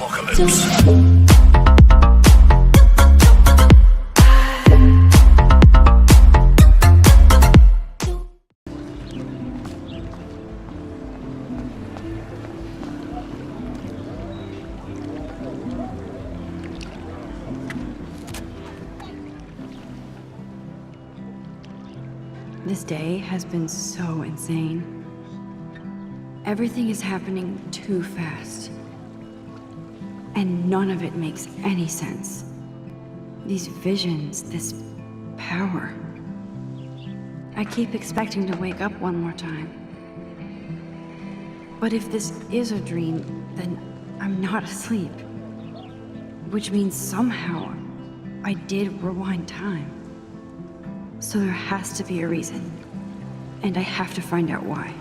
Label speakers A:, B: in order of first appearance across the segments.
A: Apocalypse.
B: This day has been so insane. Everything is happening too fast. And none of it makes any sense. These visions, this power. I keep expecting to wake up one more time. But if this is a dream, then I'm not asleep. Which means somehow I did rewind time. So there has to be a reason. And I have to find out why.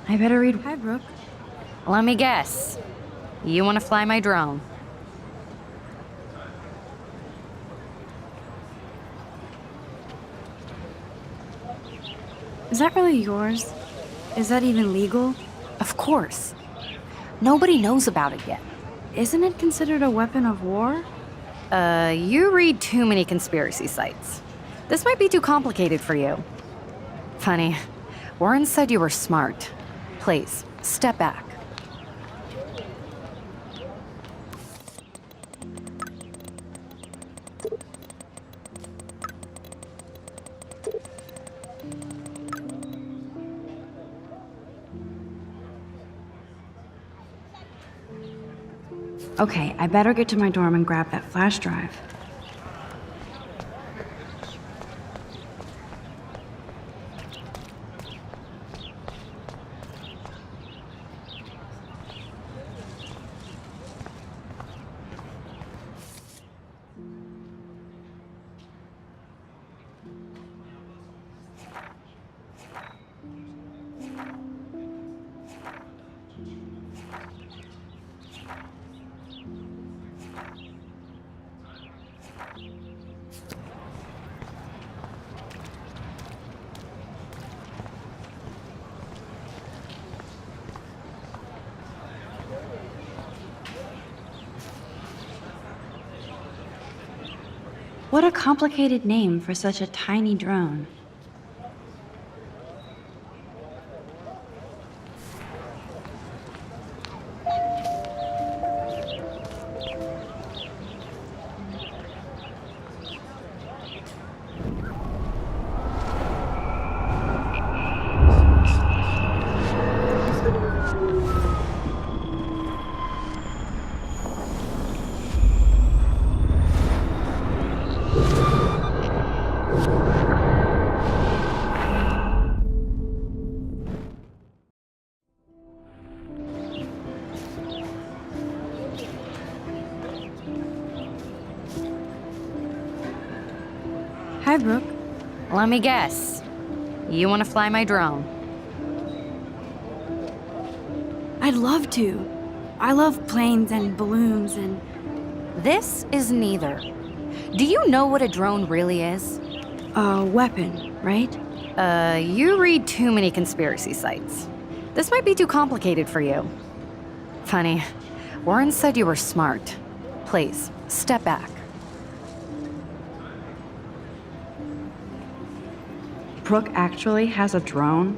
B: I better read. Hi, Brooke.
C: Let me guess. You want to fly my drone?
B: Is that really yours? Is that even legal?
C: Of course. Nobody knows about it yet.
B: Isn't it considered a weapon of war?
C: You read too many conspiracy sites. This might be too complicated for you. Funny, Warren said you were smart. Please, step back.
B: Okay, I better get to my dorm and grab that flash drive. What a complicated name for such a tiny drone. Hi, Brooke.
C: Let me guess. You want to fly my drone?
B: I'd love to. I love planes and balloons and...
C: This is neither. Do you know what a drone really is?
B: a weapon, right?
C: You read too many conspiracy sites. This might be too complicated for you. Funny, Warren said you were smart. Please, step back.
B: Brooke actually has a drone?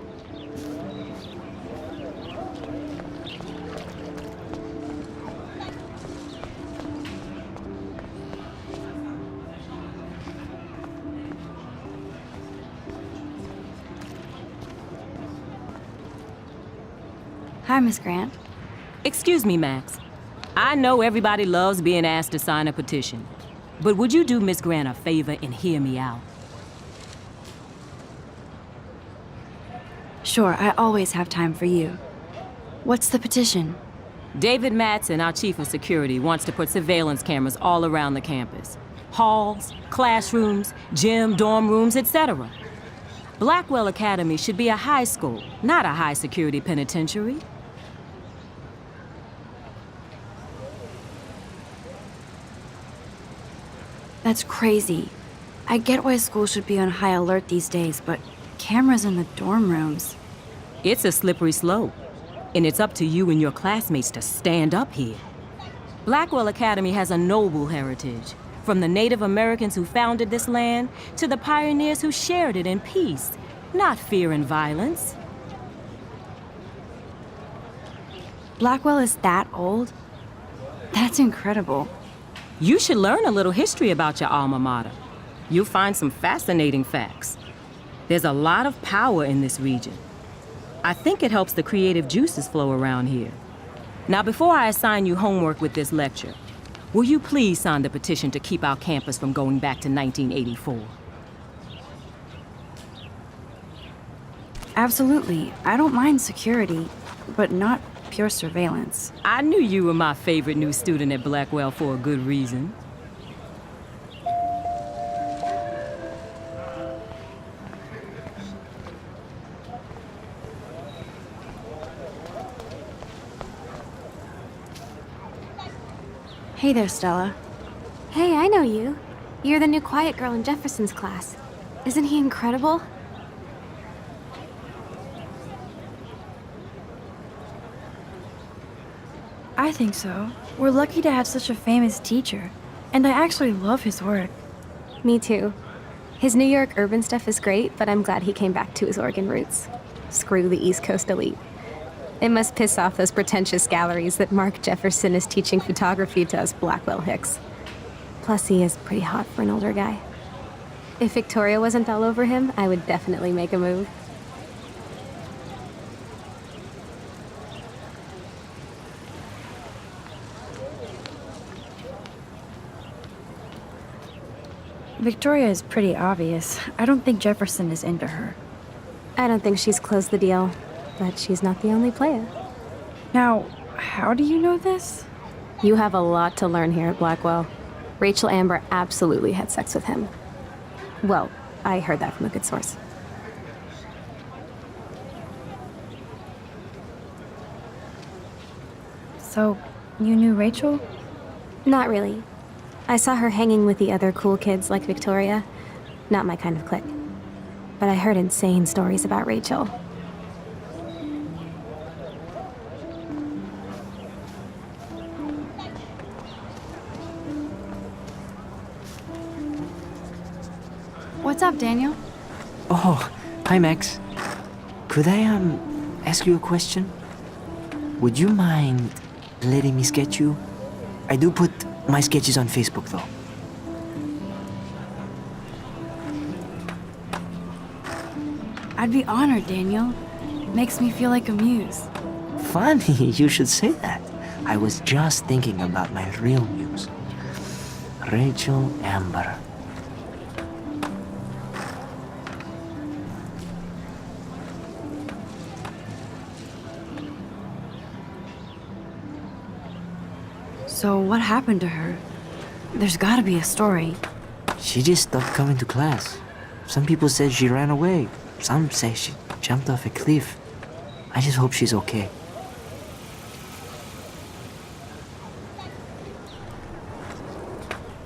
B: Hi, Miss Grant.
A: Excuse me, Max. I know everybody loves being asked to sign a petition, but would you do Miss Grant a favor and hear me out?
B: Sure, I always have time for you. What's the petition?
A: David Matson, our chief of security, wants to put surveillance cameras all around the campus. Halls, classrooms, gym, dorm rooms, etc. Blackwell Academy should be a high school, not a high-security penitentiary.
B: That's crazy. I get why schools should be on high alert these days, but cameras in the dorm rooms.
A: It's a slippery slope, and it's up to you and your classmates to stand up here. Blackwell Academy has a noble heritage, from the Native Americans who founded this land to the pioneers who shared it in peace, not fear and violence.
B: Blackwell is that old? That's incredible.
A: You should learn a little history about your alma mater. You'll find some fascinating facts. There's a lot of power in this region. I think it helps the creative juices flow around here. Now, before I assign you homework with this lecture, will you please sign the petition to keep our campus from going back to 1984?
B: Absolutely. I don't mind security, but not pure surveillance.
A: I knew you were my favorite new student at Blackwell for a good reason.
B: Hey there, Stella.
D: Hey, I know you. You're the new quiet girl in Jefferson's class. Isn't he incredible?
B: I think so. We're lucky to have such a famous teacher, and I actually love his work.
D: Me too. His New York urban stuff is great, but I'm glad he came back to his Oregon roots. Screw the East Coast elite. It must piss off those pretentious galleries that Mark Jefferson is teaching photography to us Blackwell Hicks. Plus, he is pretty hot for an older guy. If Victoria wasn't all over him, I would definitely make a move.
B: Victoria is pretty obvious. I don't think Jefferson is into her.
D: I don't think she's closed the deal, but she's not the only player.
B: Now, how do you know this?
D: You have a lot to learn here at Blackwell. Rachel Amber absolutely had sex with him. Well, I heard that from a good source.
B: So, you knew Rachel?
D: Not really. I saw her hanging with the other cool kids like Victoria. Not my kind of clique. But I heard insane stories about Rachel.
B: What's up, Daniel?
E: Oh, hi Max. Could I ask you a question? Would you mind letting me sketch you? I do put my sketches on Facebook though.
B: I'd be honored, Daniel. Makes me feel like a muse.
E: Funny, you should say that. I was just thinking about my real muse. Rachel Amber.
B: So what happened to her? There's gotta be a story.
E: She just stopped coming to class. Some people said she ran away. Some say she jumped off a cliff. I just hope she's okay.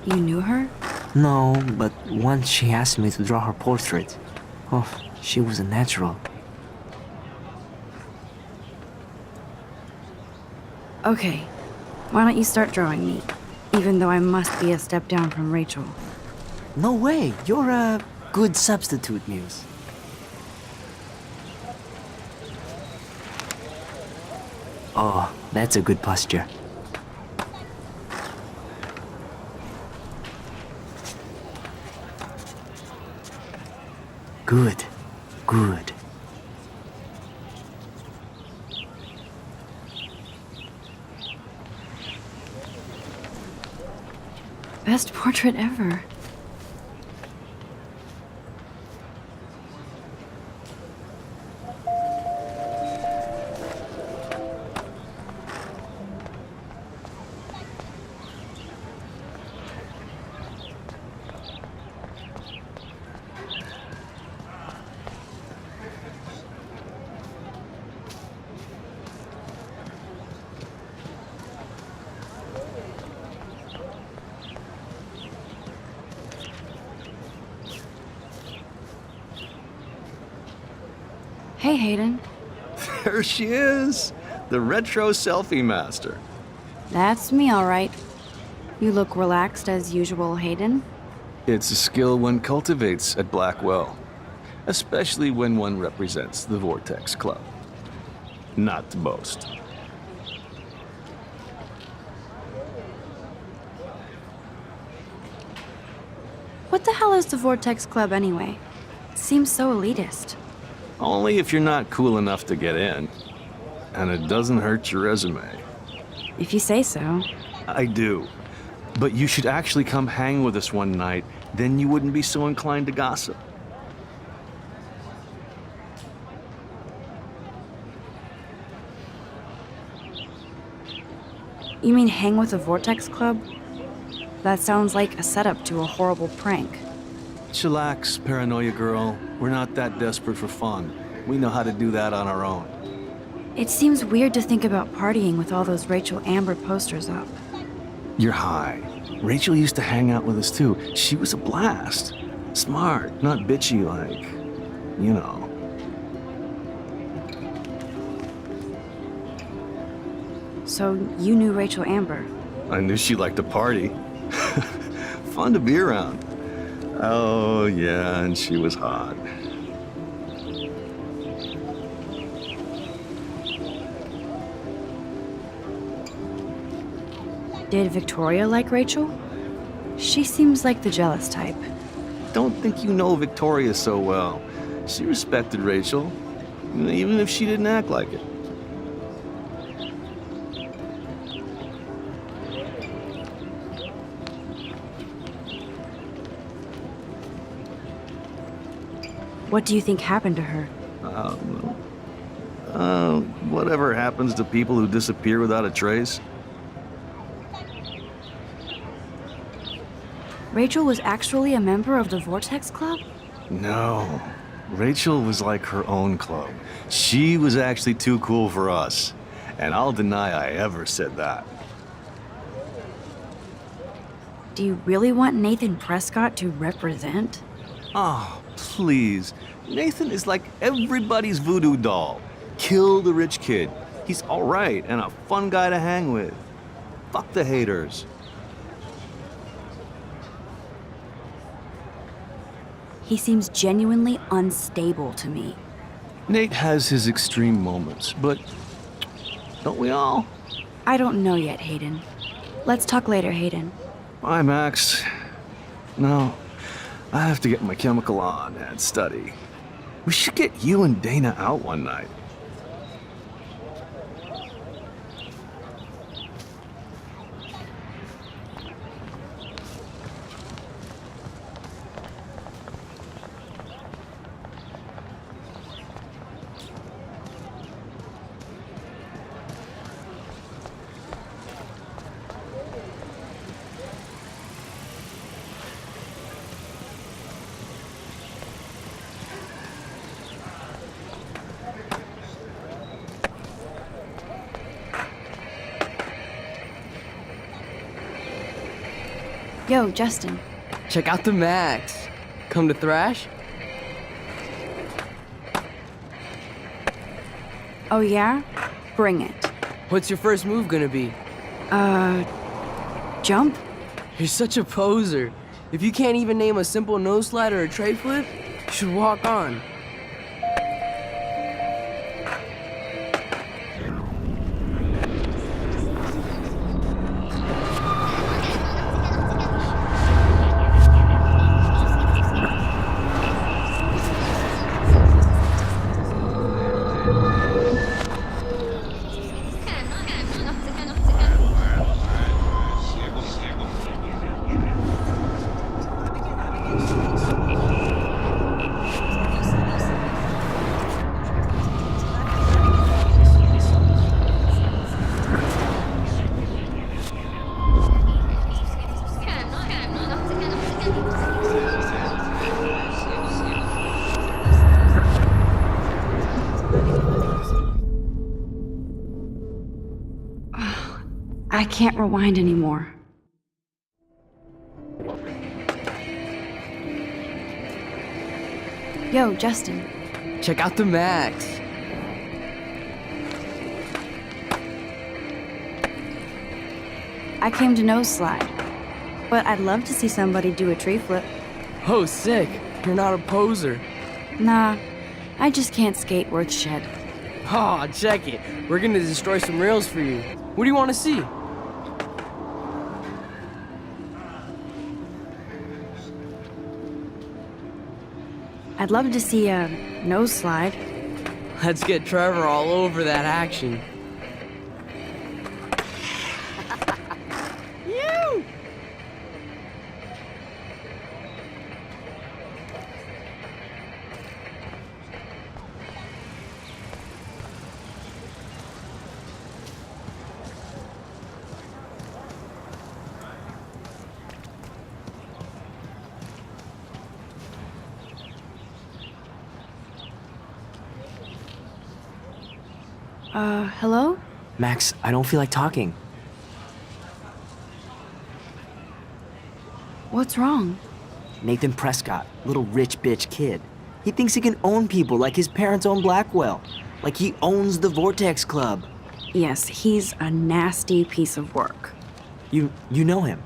B: You knew her?
E: No, but once she asked me to draw her portrait. Oh, she was a natural.
B: Okay. Why don't you start drawing me? Even though I must be a step down from Rachel.
E: No way, you're a good substitute, Muse. Oh, that's a good posture. Good, good.
B: best portrait ever. Hey, Hayden.
F: There she is, the retro selfie master.
B: That's me, all right. You look relaxed as usual, Hayden.
F: It's a skill one cultivates at Blackwell, especially when one represents the Vortex Club. Not to boast.
B: What the hell is the Vortex Club anyway? It seems so elitist.
F: Only if you're not cool enough to get in. And it doesn't hurt your resume.
B: If you say so.
F: I do. But you should actually come hang with us one night, then you wouldn't be so inclined to gossip.
B: You mean hang with the Vortex Club? That sounds like a setup to a horrible prank.
F: Chillax, paranoia girl. We're not that desperate for fun. We know how to do that on our own.
B: It seems weird to think about partying with all those Rachel Amber posters up.
F: You're high. Rachel used to hang out with us too. She was a blast. Smart, not bitchy like, you know.
B: So you knew Rachel Amber?
F: I knew she liked to party. Fun to be around. Oh, yeah, and she was hot.
B: Did Victoria like Rachel? She seems like the jealous type.
F: Don't think you know Victoria so well. She respected Rachel, even if she didn't act like it.
B: What do you think happened to her?
F: Whatever happens to people who disappear without a trace.
B: Rachel was actually a member of the Vortex Club?
F: No. Rachel was like her own club. She was actually too cool for us. And I'll deny I ever said that.
B: Do you really want Nathan Prescott to represent?
F: Oh, please. Nathan is like everybody's voodoo doll. Kill the rich kid. He's all right and a fun guy to hang with. Fuck the haters.
B: He seems genuinely unstable to me.
F: Nate has his extreme moments, but don't we all?
B: I don't know yet, Hayden. Let's talk later, Hayden.
F: Bye, Max. No, I have to get my chemical on and study. We should get you and Dana out one night.
B: Yo, Justin.
G: Check out the Max. Come to thrash?
B: Oh yeah? Bring it.
G: What's your first move gonna be?
B: Jump?
G: You're such a poser. If you can't even name a simple nose slide or a tray flip, you should walk on.
B: I can't rewind anymore. Yo, Justin.
G: Check out the Max.
B: I came to nose slide, but I'd love to see somebody do a tree flip.
G: Oh, sick. You're not a poser.
B: Nah, I just can't skate worth shit.
G: Oh, check it. We're gonna destroy some rails for you. What do you want to see?
B: I'd love to see a nose slide.
G: Let's get Trevor all over that action.
B: Hello?
E: Max, I don't feel like talking.
B: What's wrong?
E: Nathan Prescott, little rich bitch kid. He thinks he can own people like his parents own Blackwell. Like he owns the Vortex Club.
B: Yes, he's a nasty piece of work.
E: You know him.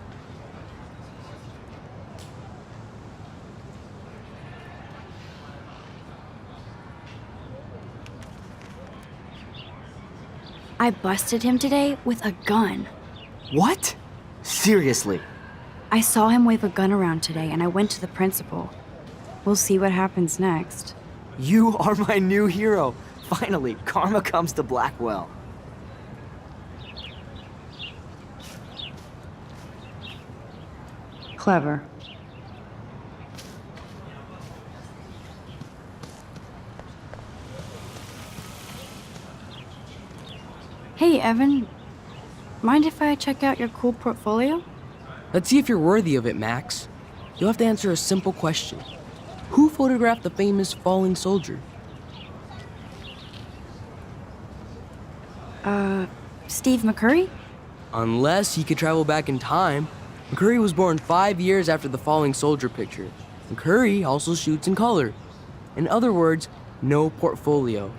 B: I busted him today with a gun.
E: What? Seriously?
B: I saw him wave a gun around today and I went to the principal. We'll see what happens next.
E: You are my new hero. Finally, karma comes to Blackwell.
B: Clever. Hey, Evan. Mind if I check out your cool portfolio?
G: Let's see if you're worthy of it, Max. You'll have to answer a simple question. Who photographed the famous falling soldier?
B: Steve McCurry?
G: Unless he could travel back in time. McCurry was born 5 years after the falling soldier picture. McCurry also shoots in color. In other words, no portfolio.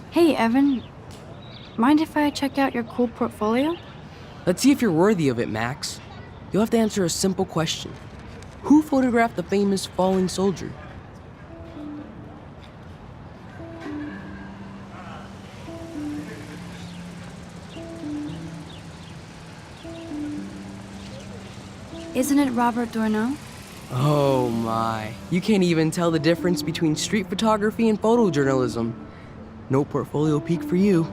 B: Hey, Evan. Mind if I check out your cool portfolio?
G: Let's see if you're worthy of it, Max. You'll have to answer a simple question. Who photographed the famous falling soldier?
B: Isn't it Robert Doisneau?
G: Oh my. You can't even tell the difference between street photography and photojournalism. No portfolio peak for you.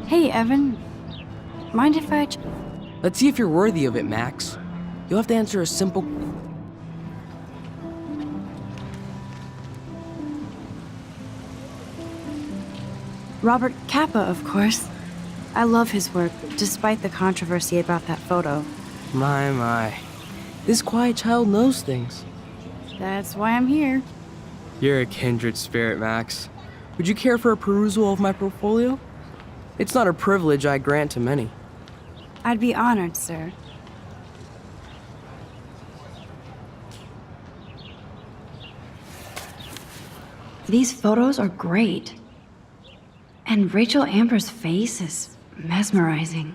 B: Hey, Evan. Mind if I
G: Let's see if you're worthy of it, Max. You'll have to answer a simple...
B: Robert Capa, of course. I love his work, despite the controversy about that photo.
G: My. This quiet child knows things.
B: That's why I'm here.
G: You're a kindred spirit, Max. Would you care for a perusal of my portfolio? It's not a privilege I grant to many.
B: I'd be honored, sir. These photos are great. And Rachel Amber's face is mesmerizing.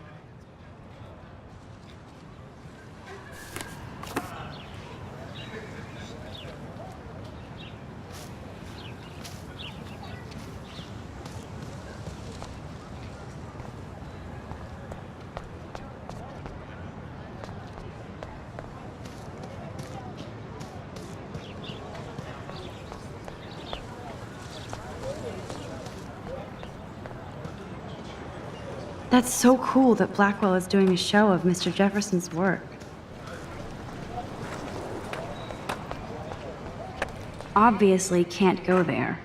B: That's so cool that Blackwell is doing a show of Mr. Jefferson's work. Obviously can't go there.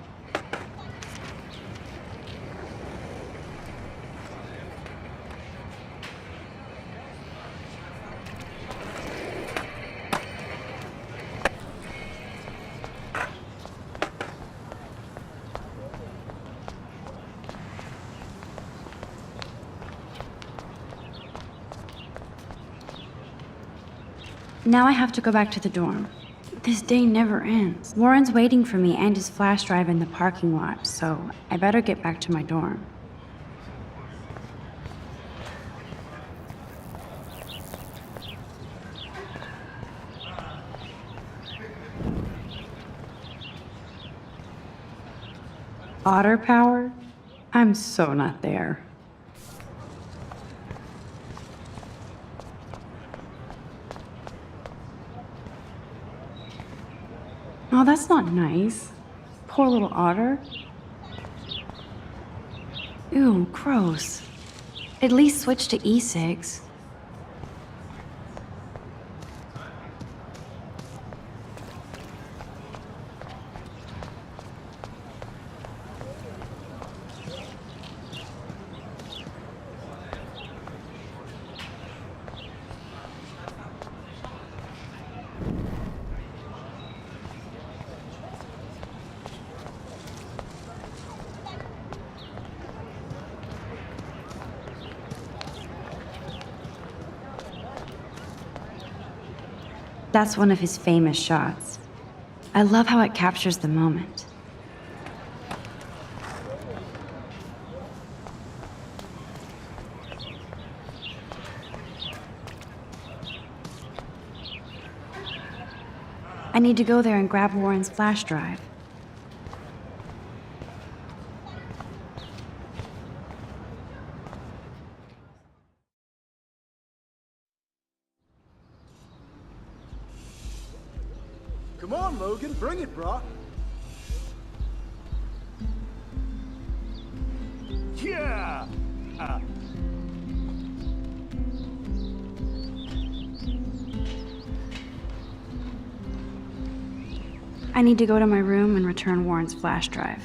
B: Now I have to go back to the dorm. This day never ends. Warren's waiting for me and his flash drive in the parking lot, so I better get back to my dorm. Otter power? I'm so not there. Oh, that's not nice. Poor little otter. Ew, gross. At least switch to e-cigs. That's one of his famous shots. I love how it captures the moment. I need to go there and grab Warren's flash drive.
H: Come on, Logan, bring it, brah. Yeah!
B: I need to go to my room and return Warren's flash drive.